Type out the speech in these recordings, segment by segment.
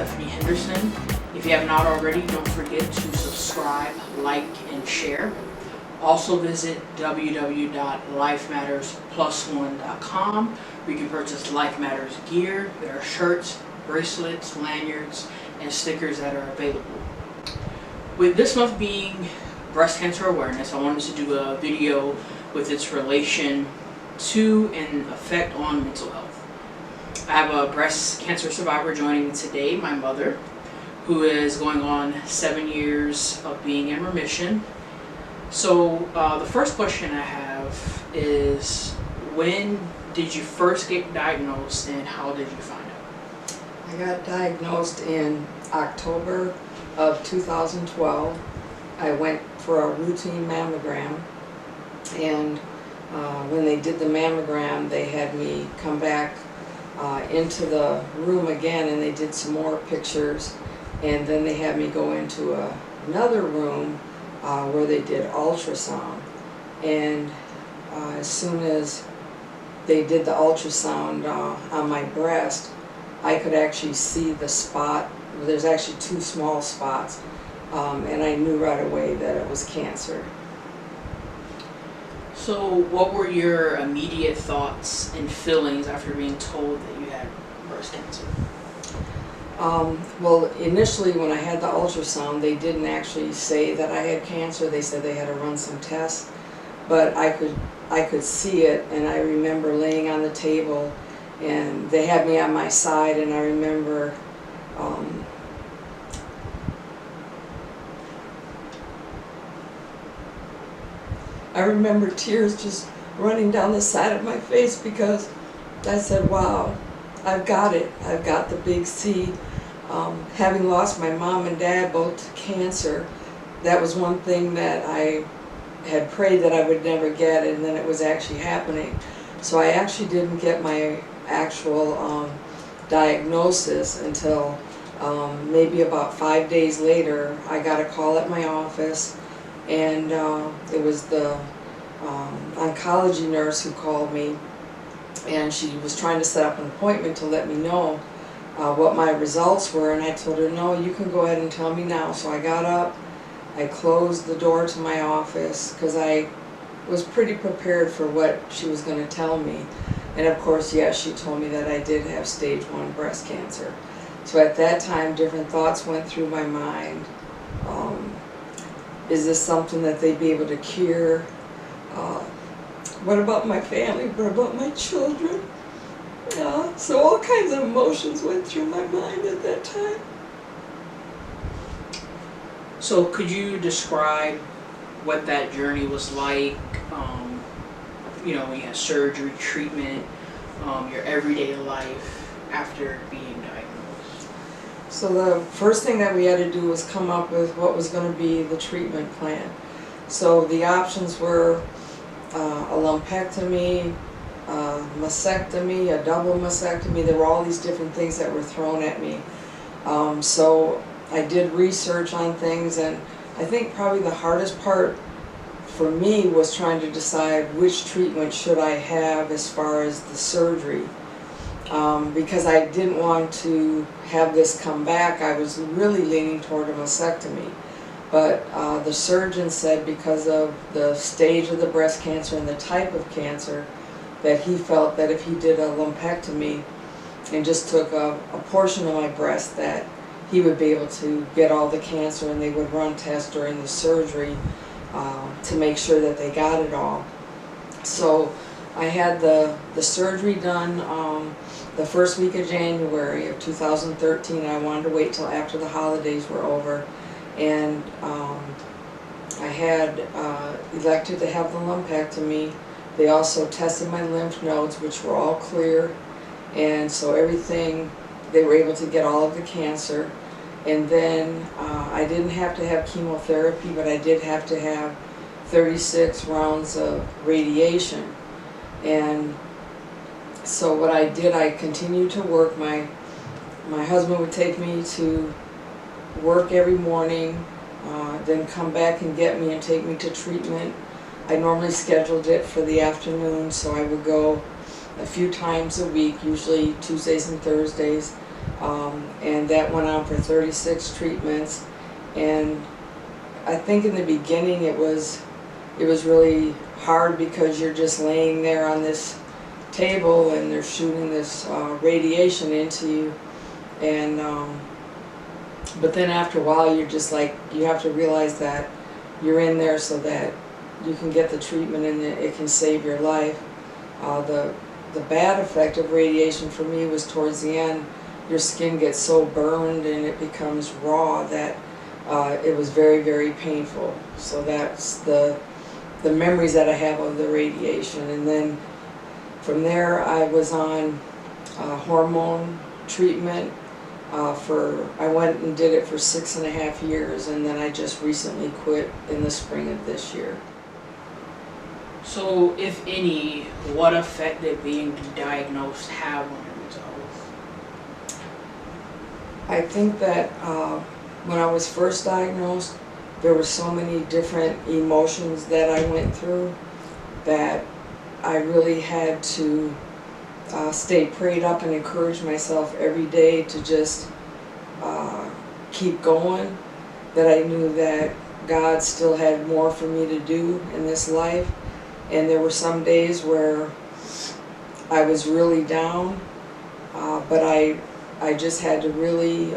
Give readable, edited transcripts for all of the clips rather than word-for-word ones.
Stephanie Henderson. If you have not already, don't forget to subscribe, like, and share. Also visit www.lifemattersplusone.com where you can purchase Life Matters gear. There are shirts, bracelets, lanyards, and stickers that are available. With this month being Breast Cancer Awareness, I wanted to do a video with its relation to and effect on mental health. I have a breast cancer survivor joining me today, my mother, who is going on 7 years of being in remission. So the first question I have is, when did you first get diagnosed and how did you find out? I got diagnosed in October of 2012. I went for a routine mammogram, and when they did the mammogram, they had me come back into the room again, and they did some more pictures, and then they had me go into another room where they did ultrasound. And as soon as they did the ultrasound on my breast, I could actually see the spot. There's actually two small spots, and I knew right away that it was cancer. So what were your immediate thoughts and feelings after being told that you had breast cancer? Well, initially when I had the ultrasound, they didn't actually say that I had cancer. They said they had to run some tests, but I could see it, and I remember laying on the table, and they had me on my side, and I remember tears just running down the side of my face, because I said, wow, I've got it. I've got the big C. Having lost my mom and dad both to cancer, that was one thing that I had prayed that I would never get, and then it was actually happening. So I actually didn't get my actual diagnosis until maybe about 5 days later. I got a call at my office, and it was the oncology nurse who called me, and she was trying to set up an appointment to let me know what my results were, and I told her, no, you can go ahead and tell me now. So I got up, I closed the door to my office, because I was pretty prepared for what she was going to tell me. And of course, yes, she told me that I did have stage 1 breast cancer. So at that time, different thoughts went through my mind. Is this something that they'd be able to cure? What about my family? What about my children? So all kinds of emotions went through my mind at that time. So could you describe what that journey was like? When you had surgery, treatment, your everyday life after being diagnosed? So the first thing that we had to do was come up with what was going to be the treatment plan. So the options were a lumpectomy, mastectomy, a double mastectomy. There were all these different things that were thrown at me. So I did research on things, and I think probably the hardest part for me was trying to decide which treatment should I have as far as the surgery. Because I didn't want to have this come back. I was really leaning toward a mastectomy. But the surgeon said, because of the stage of the breast cancer and the type of cancer, that he felt that if he did a lumpectomy and just took a portion of my breast, that he would be able to get all the cancer, and they would run tests during the surgery to make sure that they got it all. So I had the surgery done the first week of January of 2013. I wanted to wait till after the holidays were over, and I had elected to have the lumpectomy. They also tested my lymph nodes, which were all clear, and so everything, they were able to get all of the cancer. And then I didn't have to have chemotherapy, but I did have to have 36 rounds of radiation. And so what I did, I continued to work. My husband would take me to work every morning, then come back and get me and take me to treatment. I normally scheduled it for the afternoon, so I would go a few times a week, usually Tuesdays and Thursdays. And that went on for 36 treatments. And I think in the beginning it was really hard because you're just laying there on this table and they're shooting this radiation into you. And but then after a while you're just like, you have to realize that you're in there so that you can get the treatment and it can save your life. The bad effect of radiation for me was towards the end. Your skin gets so burned and it becomes raw that it was very, very painful. So that's the memories that I have of the radiation. And then from there I was on hormone treatment I went and did it for 6.5 years, and then I just recently quit in the spring of this year. So, if any, what effect did being diagnosed have on your mental health? I think that when I was first diagnosed, there were so many different emotions that I went through that I really had to stay prayed up and encourage myself every day to just keep going, that I knew that God still had more for me to do in this life. And there were some days where I was really down, but I just had to really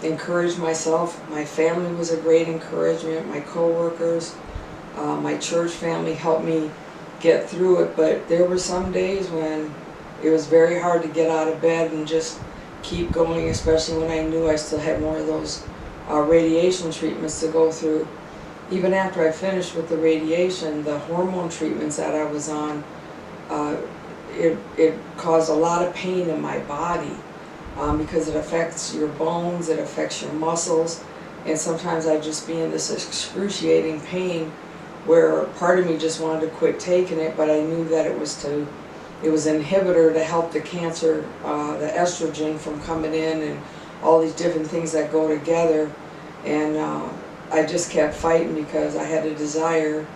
encourage myself. My family was a great encouragement, my co-workers, my church family helped me get through it, but there were some days when it was very hard to get out of bed and just keep going, especially when I knew I still had more of those radiation treatments to go through. Even after I finished with the radiation, the hormone treatments that I was on, it caused a lot of pain in my body because it affects your bones, it affects your muscles, and sometimes I'd just be in this excruciating pain where part of me just wanted to quit taking it, but I knew that it was an inhibitor to help the cancer, the estrogen from coming in, and all these different things that go together. And I just kept fighting because I had a desire,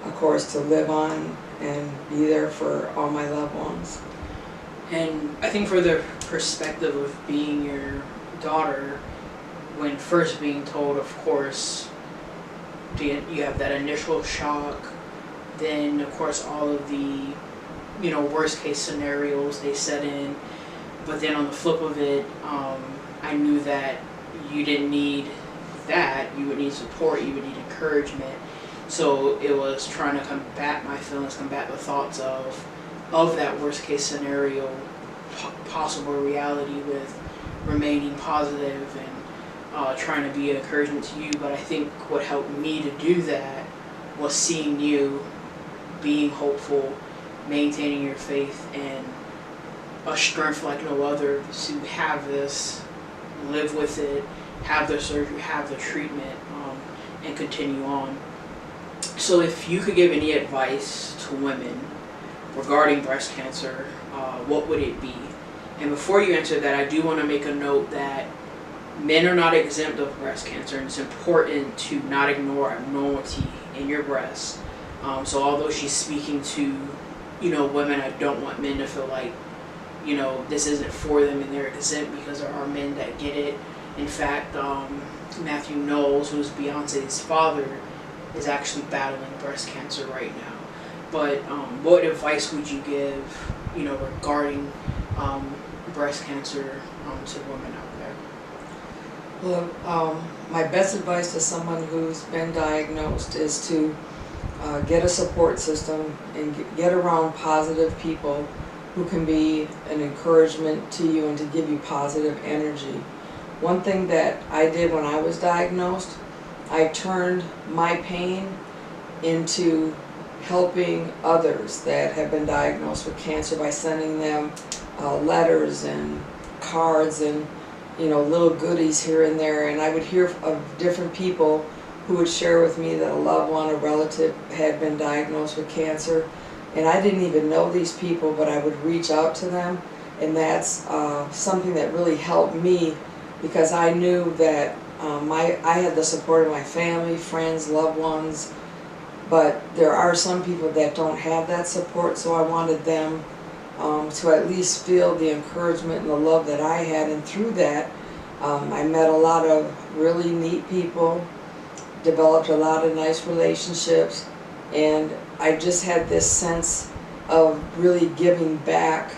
of course, to live on and be there for all my loved ones. And I think for the perspective of being your daughter, when first being told, of course, you have that initial shock, then of course all of the worst case scenarios, they set in, but then on the flip of it, I knew that you didn't need that, you would need support, you would need encouragement. So it was trying to combat my feelings, combat the thoughts of that worst case scenario, possible reality, with remaining positive and trying to be an encouragement to you. But I think what helped me to do that was seeing you being hopeful, maintaining your faith, and a strength like no other to have this, live with it, have the surgery, have the treatment, and continue on. So if you could give any advice to women regarding breast cancer, what would it be? And before you answer that, I do want to make a note that men are not exempt of breast cancer, and it's important to not ignore abnormality in your breast. So although she's speaking to, women, I don't want men to feel like, this isn't for them and they're exempt, because there are men that get it. In fact, Matthew Knowles, who's Beyonce's father, is actually battling breast cancer right now. But what advice would you give, regarding breast cancer to women out there? Well, my best advice to someone who's been diagnosed is to get a support system and get around positive people who can be an encouragement to you and to give you positive energy. One thing that I did when I was diagnosed, I turned my pain into helping others that have been diagnosed with cancer by sending them letters and cards and little goodies here and there. And I would hear of different people who would share with me that a loved one, a relative, had been diagnosed with cancer. And I didn't even know these people, but I would reach out to them. And that's something that really helped me, because I knew that I had the support of my family, friends, loved ones, but there are some people that don't have that support, so I wanted them to at least feel the encouragement and the love that I had. And through that, I met a lot of really neat people, developed a lot of nice relationships, and I just had this sense of really giving back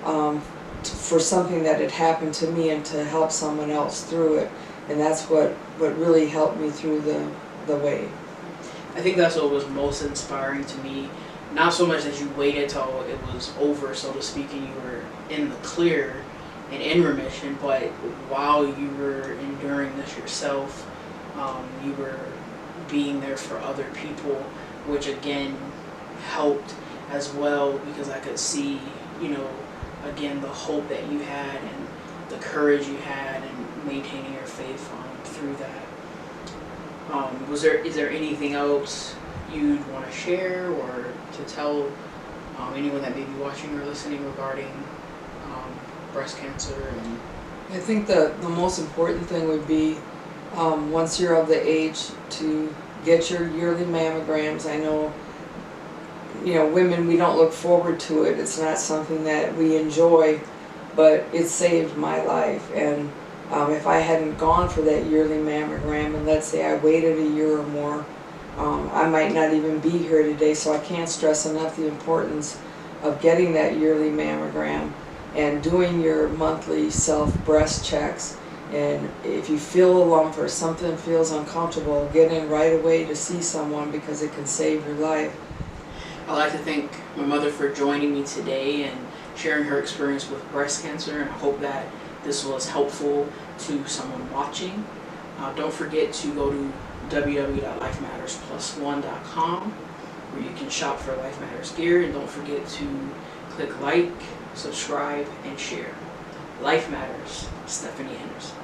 for something that had happened to me and to help someone else through it. And that's what really helped me through the wave. I think that's what was most inspiring to me. Not so much that you waited till it was over, so to speak, and you were in the clear and in remission, but while you were enduring this yourself, you were being there for other people, which again helped as well, because I could see, again, the hope that you had and the courage you had and maintaining your faith through that. Is there anything else you'd want to share or to tell anyone that may be watching or listening regarding breast cancer? And I think the most important thing would be once you're of the age to get your yearly mammograms. I know, women, we don't look forward to it. It's not something that we enjoy, but it saved my life. And if I hadn't gone for that yearly mammogram, and let's say I waited a year or more, I might not even be here today. So I can't stress enough the importance of getting that yearly mammogram and doing your monthly self-breast checks. And if you feel a lump or something feels uncomfortable, get in right away to see someone, because it can save your life. I'd like to thank my mother for joining me today and sharing her experience with breast cancer, and I hope that this was helpful to someone watching. Don't forget to go to www.lifemattersplusone.com where you can shop for Life Matters gear, and don't forget to click like, subscribe, and share. Life Matters, Stephanie Henderson.